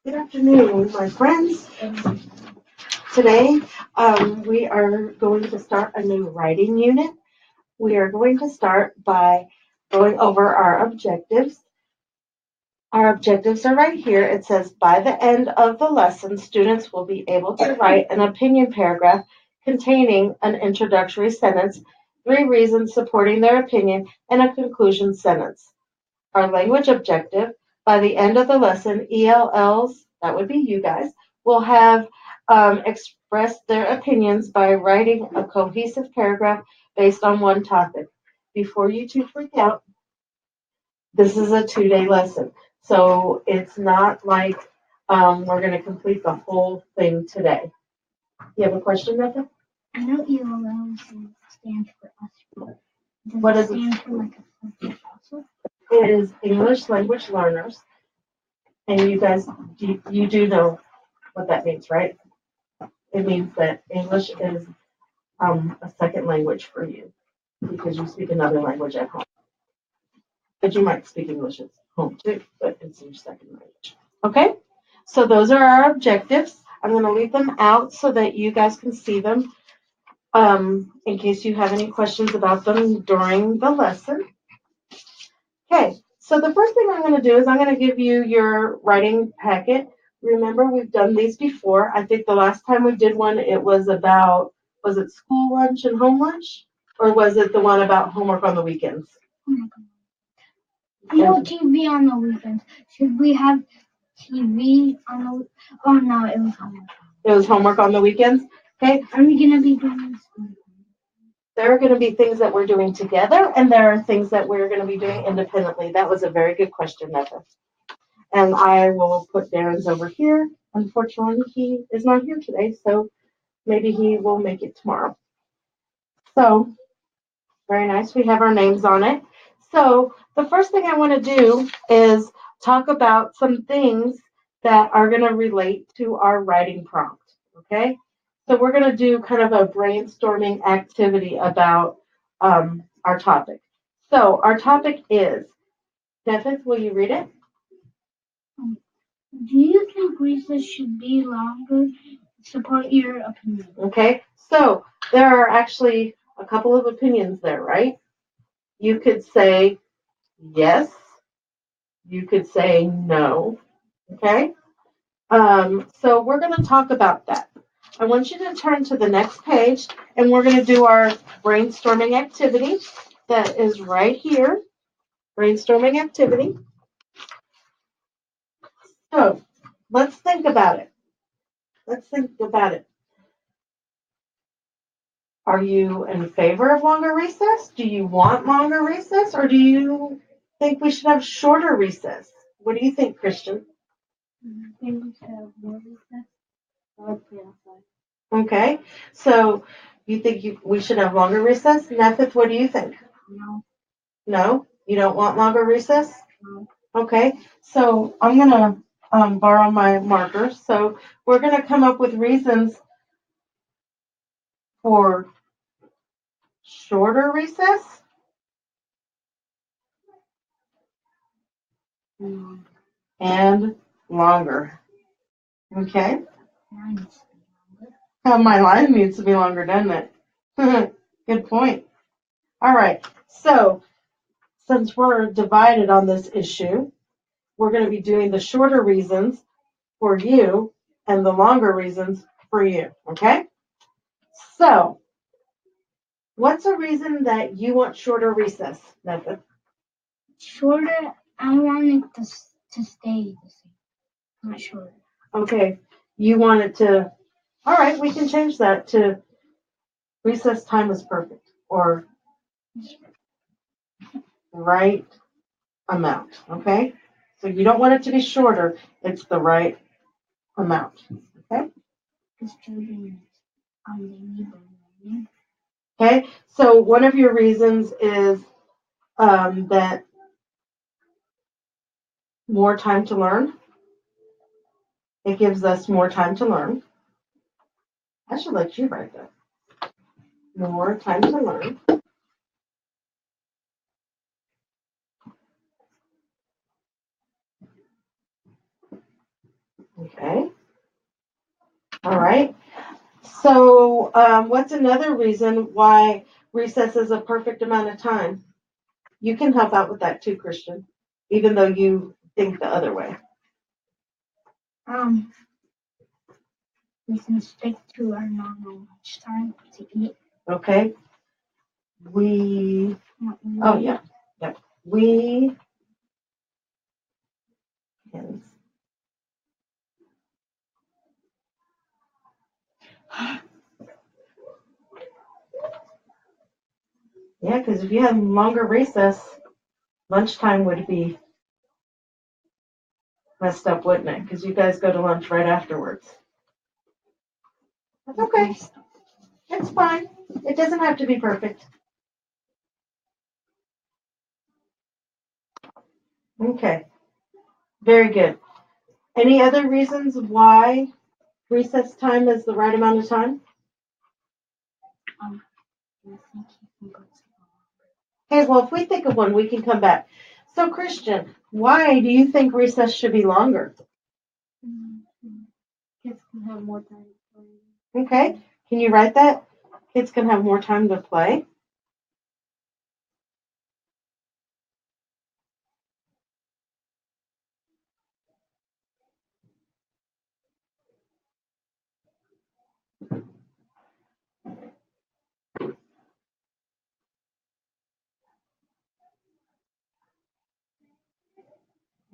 Good afternoon, my friends. Today, we are going to start a new writing unit. We are going to start by going over our objectives. Our objectives are right here. It says, by the end of the lesson, students will be able to write an opinion paragraph containing an introductory sentence, 3 reasons supporting their opinion, and a conclusion sentence. Our language objective, by the end of the lesson, ELLs, that would be you guys, will have expressed their opinions by writing a cohesive paragraph based on one topic. Before you two freak out, this is a 2-day lesson. So it's not like we're going to complete the whole thing today. You have a question, Becca? I know ELLs stand for us. What does it stand for like a subject also? It is English language learners. And you guys, you do know what that means, right? It means that English is a second language for you because you speak another language at home. But you might speak English at home too, but it's your second language. Okay? So those are our objectives. I'm going to leave them out so that you guys can see them in case you have any questions about them during the lesson. Okay, so the first thing I'm going to do is I'm going to give you your writing packet. Remember, we've done these before. I think the last time we did one, it was about, was it school lunch and home lunch? Or was it the one about homework on the weekends? No TV on the weekends. Should we have TV on the, oh no, it was homework. It was homework on the weekends? Okay. Are we going to be doing this? There are going to be things that we're doing together, and there are things that we're going to be doing independently. That was a very good question, Mecca. And I will put Darren's over here. Unfortunately, he is not here today, so maybe he will make it tomorrow. So, very nice. We have our names on it. So, the first thing I want to do is talk about some things that are going to relate to our writing prompt, okay? So we're going to do kind of a brainstorming activity about our topic. So our topic is, Nefith, will you read it? Do you think recess should be longer? Support your opinion. Okay, so there are actually a couple of opinions there, right? You could say yes. You could say no. Okay? So we're going to talk about that. I want you to turn to the next page, and we're going to do our brainstorming activity that is right here. Brainstorming activity. So let's think about it. Let's think about it. Are you in favor of longer recess? Do you want longer recess, or do you think we should have shorter recess? What do you think, Christian? I think we should have more recess. I like play outside. Okay, so you think we should have longer recess? Nefith, what do you think? No. No? You don't want longer recess? No. Okay, so I'm going to borrow my markers. So we're going to come up with reasons for shorter recess and longer. Okay? My line needs to be longer, doesn't it? Good point. All right. So since we're divided on this issue, we're going to be doing the shorter reasons for you and the longer reasons for you. Okay? So what's a reason that you want shorter recess, Nathan? Shorter, I want it to stay the same. Not shorter. Okay. You want it to, all right, we can change that to recess time is perfect, or right amount, okay? So you don't want it to be shorter, it's the right amount, okay? Okay, so one of your reasons is that more time to learn. It gives us more time to learn. I should let you write that. More time to learn. All right. So what's another reason why recess is a perfect amount of time? You can help out with that too, Christian, even though you think the other way. We can stick to our normal lunchtime to eat. Okay. Oh yeah. Yep. We can. Yeah, because if you had longer recess, lunchtime would be messed up, wouldn't it? Because you guys go to lunch right afterwards. That's okay. It's fine. It doesn't have to be perfect. Okay. Very good. Any other reasons why recess time is the right amount of time? Okay, well, if we think of one, we can come back. So, Christian, why do you think recess should be longer? Kids can have more time to play. Okay, can you write that? Kids can have more time to play.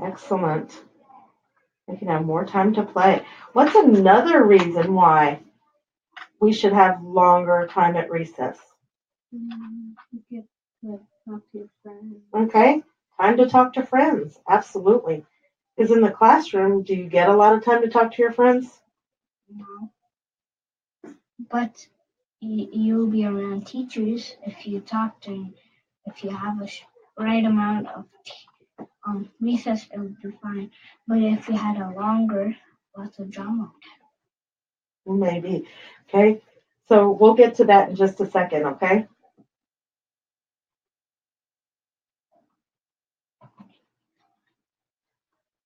Excellent. They can have more time to play. What's another reason why we should have longer time at recess? You get to talk to your friends. Okay, time to talk to friends. Absolutely. Because in the classroom, do you get a lot of time to talk to your friends? No. But you'll be around teachers if you talk to, if you have a right amount of recess, it would be fine. But if you had a longer, lots of drama. Maybe. Okay, so we'll get to that in just a second, okay?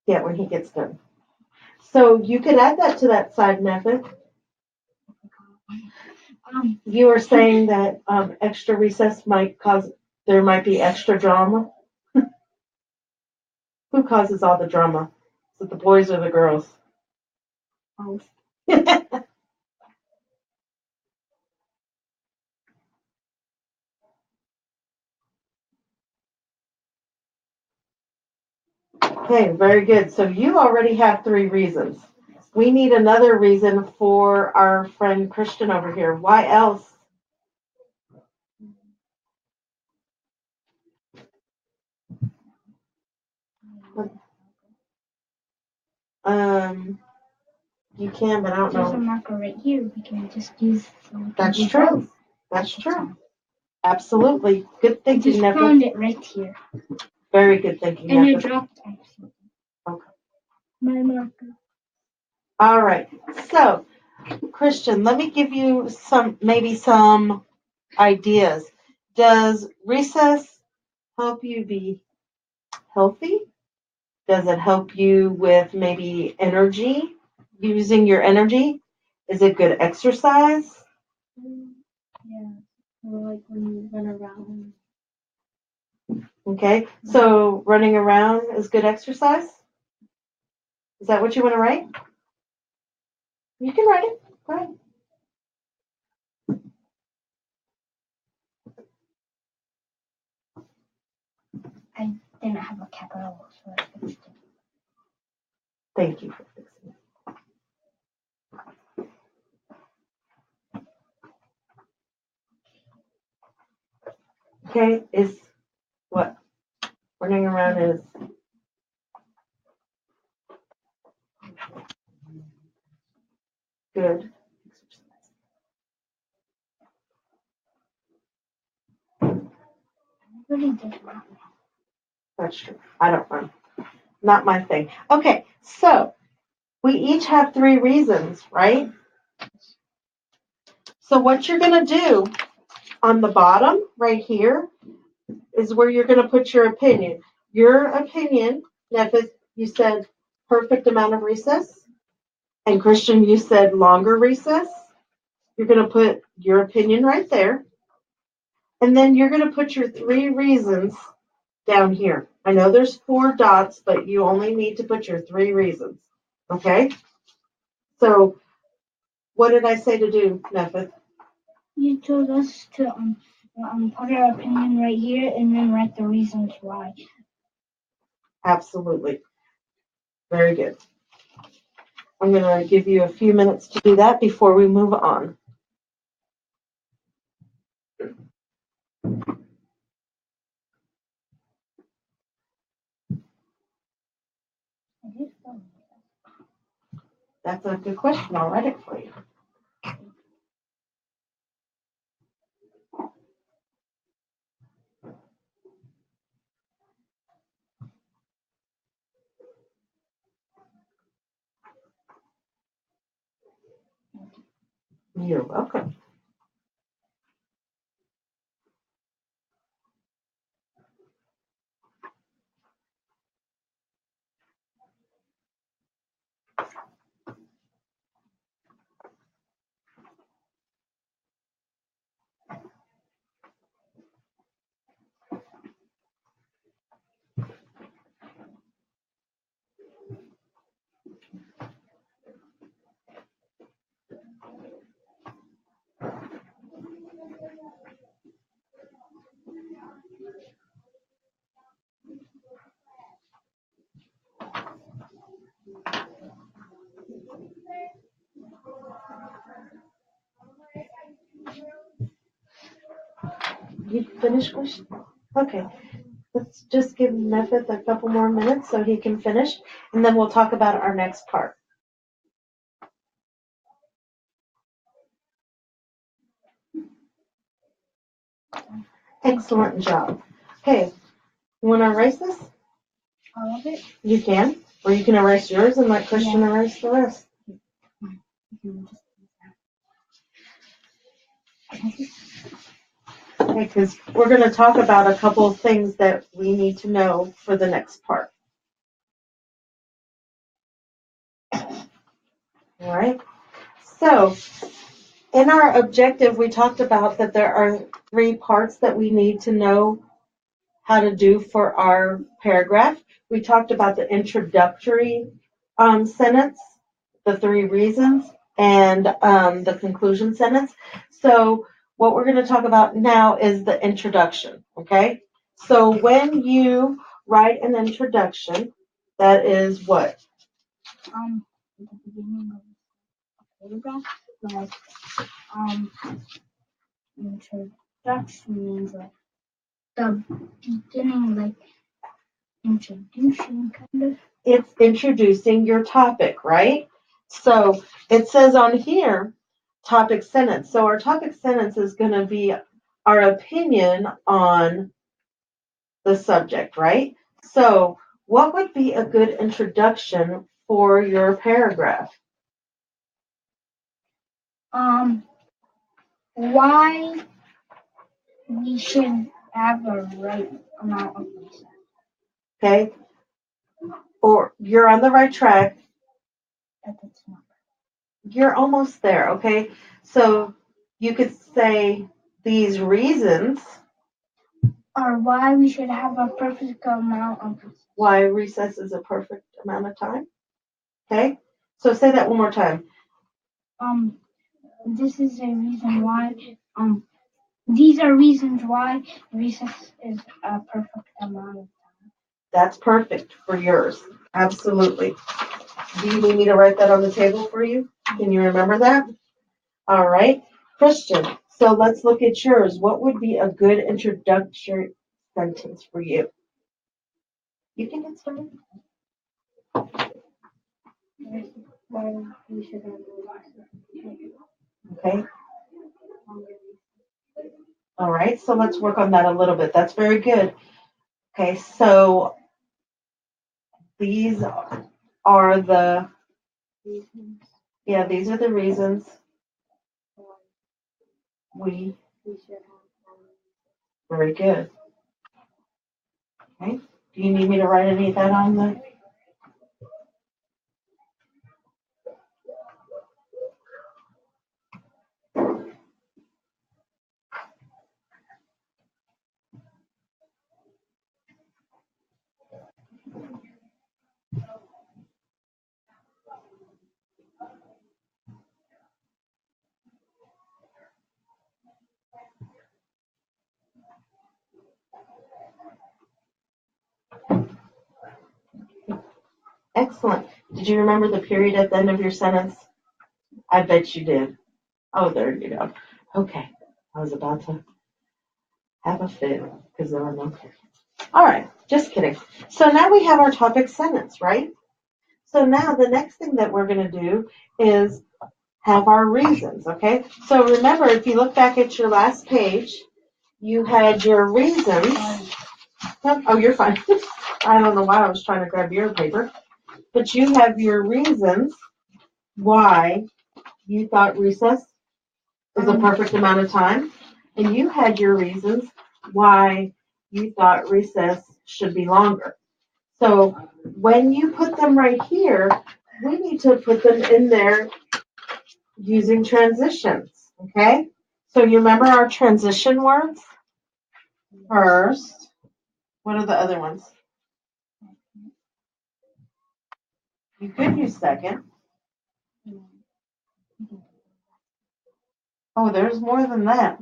Yeah, when he gets done. So you could add that to that side method. You were saying that extra recess might cause, there might be extra drama. Who causes all the drama? Is it the boys or the girls? Both. Okay, very good. So you already have 3 reasons. We need another reason for our friend Christian over here. Why else? You can, but I don't know. There's a marker right here. We can just use. That's true. That's true. Absolutely. Good thinking, I just Neville. found it right here. Very good thinking, And Neville. I dropped it. Okay. My marker. All right. So, Christian, let me give you some ideas. Does recess help you be healthy? Does it help you with maybe energy, using your energy? Is it good exercise? Yeah, like when you run around. Okay, so running around is good exercise? Is that what you want to write? You can write it. Go ahead. I didn't have a capital, so I fixed it. Thank you for fixing it. Okay, is what? Running around is good exercise. I really did not know. That's true. I don't run. Not my thing. Okay, so we each have 3 reasons, right? So what you're going to do on the bottom right here is where you're going to put your opinion. Your opinion, Nefis, you said perfect amount of recess. And Christian, you said longer recess. You're going to put your opinion right there. And then you're going to put your 3 reasons down here. I know there's 4 dots, but you only need to put your 3 reasons. Okay? So what did I say to do, Nefith? You told us to put our opinion right here and then write the reasons why. Absolutely. Very good. I'm going to give you a few minutes to do that before we move on. That's a good question. I'll write it for you. You're welcome. You finished, Christian? Okay. Let's just give Nefith a couple more minutes so he can finish, and then we'll talk about our next part. Excellent job. Okay, you want to erase this? All of it? You can, or you can erase yours and let Christian erase the rest. Okay, because we're going to talk about a couple of things that we need to know for the next part. All right. So, in our objective, we talked about that there are 3 parts that we need to know how to do for our paragraph. We talked about the introductory sentence, the 3 reasons, and the conclusion sentence. So what we're going to talk about now is the introduction, okay? So when you write an introduction, that is what? At the beginning of a paragraph, like, introduction means like the beginning, like introduction, kind of. It's introducing your topic, right? So it says on here, topic sentence. So our topic sentence is going to be our opinion on the subject, right? So what would be a good introduction for your paragraph? Why we should have a right amount of recess. Okay? Or you're on the right track. That's not. You're almost there, okay? So you could say these reasons. Or why we should have a perfect amount of recess. Why recess is a perfect amount of time. Okay? So say that one more time. This is a reason why, these are reasons why recess is a perfect amount of time. That's perfect for yours. Absolutely. Do you need me to write that on the table for you? Can you remember that? All right. Christian, so let's look at yours. What would be a good introductory sentence for you? You can get started. Why we should have a recess. Okay. All right. So let's work on that a little bit. That's very good. Okay. So these are the reasons. Yeah, these are the reasons we should have. Very good. Okay. Do you need me to write any of that on the? Excellent. Did you remember the period at the end of your sentence? I bet you did. Oh, there you go. Okay. I was about to have a fit because there were no periods. All right. Just kidding. So now we have our topic sentence, right? So now the next thing that we're going to do is have our reasons, okay? So remember, if you look back at your last page, you had your reasons. Oh, you're fine. I don't know why I was trying to grab your paper. But you have your reasons why you thought recess was a perfect amount of time. And you had your reasons why you thought recess should be longer. So when you put them right here, we need to put them in there using transitions, okay? So you remember our transition words? First. What are the other ones? You could use second. Oh, there's more than that.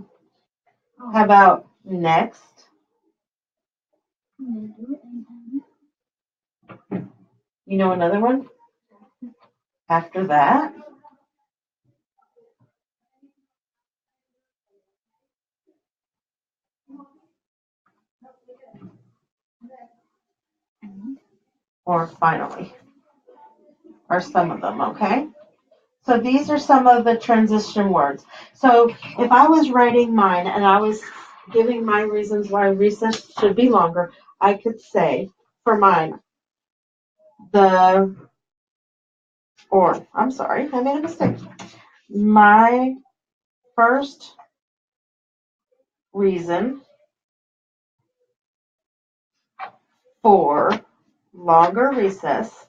How about next? You know another one? After that? Or finally? Or some of them, okay? So these are some of the transition words. So if I was writing mine and I was giving my reasons why recess should be longer, I could say for mine, I'm sorry, I made a mistake. My first reason for longer recess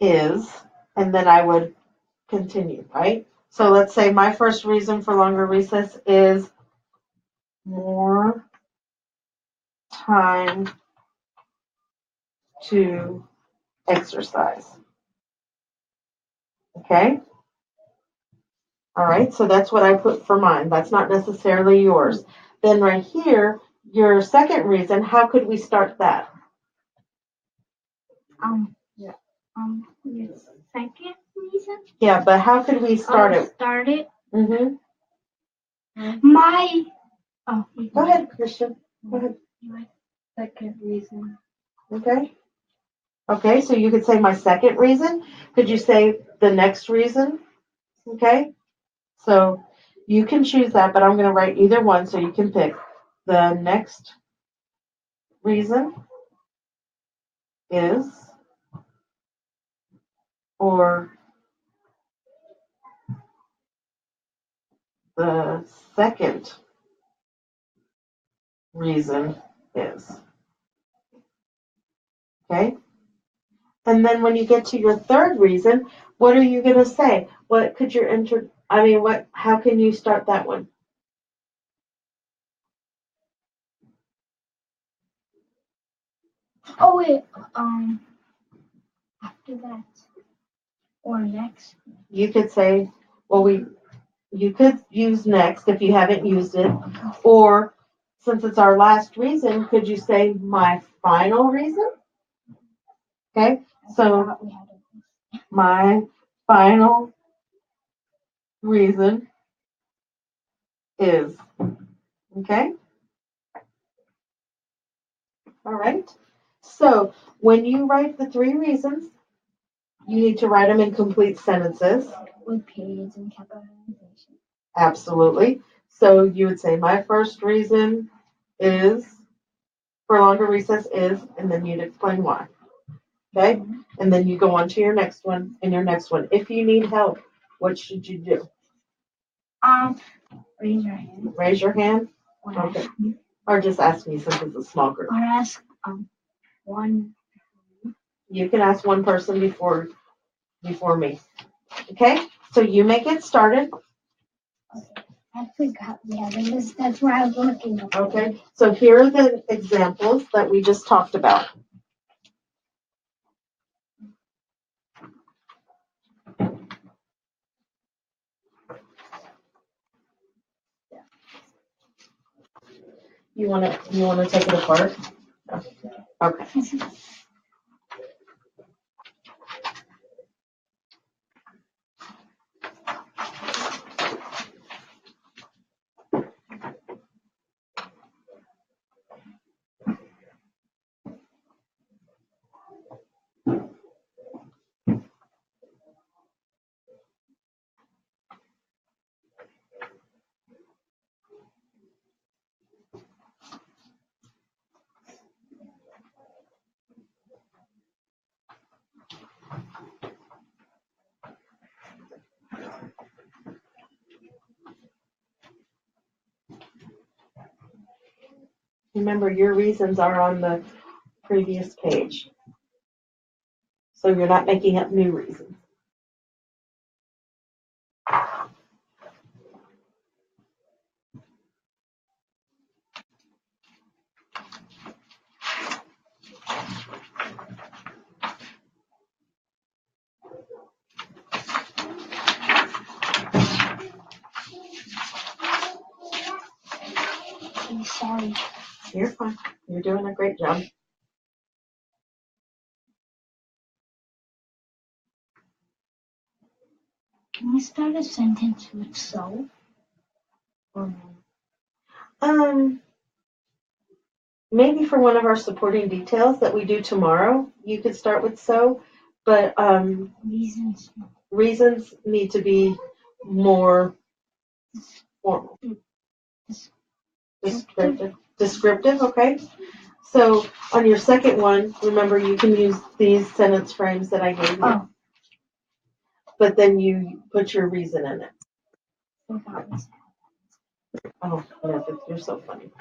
is, and then I would continue, right? So let's say my first reason for longer recess is more time to exercise. Okay? All right, so that's what I put for mine. That's not necessarily yours. Then right here, your second reason, how could we start that? Your second reason? Yeah, but how could we start it? Start it? Mm-hmm. Go ahead, Christian. Go ahead. My second reason. Okay. Okay, so you could say my second reason. Could you say the next reason? Okay. So you can choose that, but I'm going to write either one so you can pick. The next reason is, or the second reason is. Okay? And then when you get to your third reason, what are you going to say? What could your how can you start that one? Oh wait, after that or next. You could say, you could use next if you haven't used it, or since it's our last reason, could you say my final reason? Okay, so my final reason is, okay? All right. So when you write the three reasons, you need to write them in complete sentences. With periods and capitalization. Absolutely. So you would say my first reason is for longer recess is, and then you'd explain why. Okay? And then you go on to your next one and your next one. If you need help, what should you do? Raise your hand. Raise your hand? Okay. Or just ask me since it's a small group. Or ask one. You can ask one person before me. Okay? So you may get started. Okay. I forgot we had this. That's why I was looking. Okay. So here are the examples that we just talked about. You wanna take it apart? Okay. Remember, your reasons are on the previous page. So you're not making up new reasons. I'm sorry. You're fine. You're doing a great job. Can we start a sentence with so? Maybe for one of our supporting details that we do tomorrow, you could start with so, but reasons need to be more formal. Descriptive, okay? So on your second one, remember you can use these sentence frames that I gave you. Oh. But then you put your reason in it. Oh, yeah, you're so funny.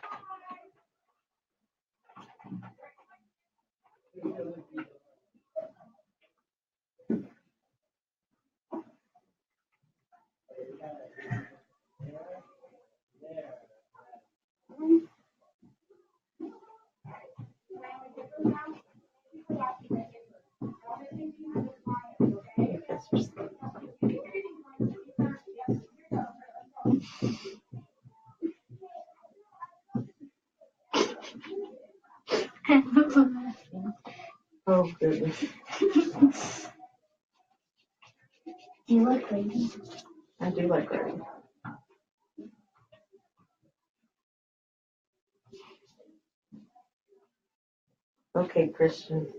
Oh, goodness. Do you like reading? I do like reading. Okay, Christian.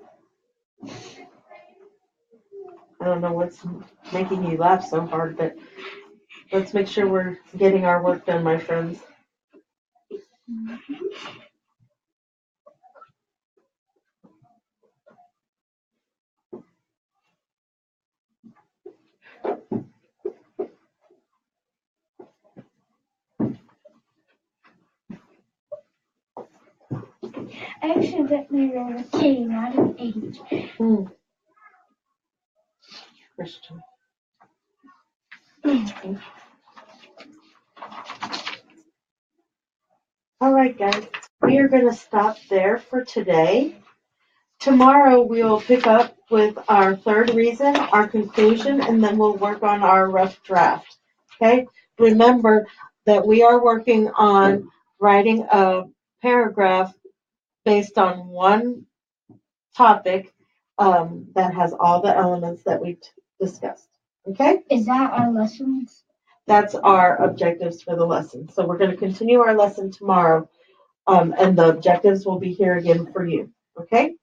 I don't know what's making you laugh so hard, but let's make sure we're getting our work done, my friends. I accidentally wrote a K, not an H. Christian. All right, guys. We are going to stop there for today. Tomorrow we will pick up with our third reason, our conclusion, and then we'll work on our rough draft. Okay? Remember that we are working on writing a paragraph based on one topic that has all the elements that we discussed. Okay? Is that our lessons? That's our objectives for the lesson. So we're going to continue our lesson tomorrow, and the objectives will be here again for you. Okay?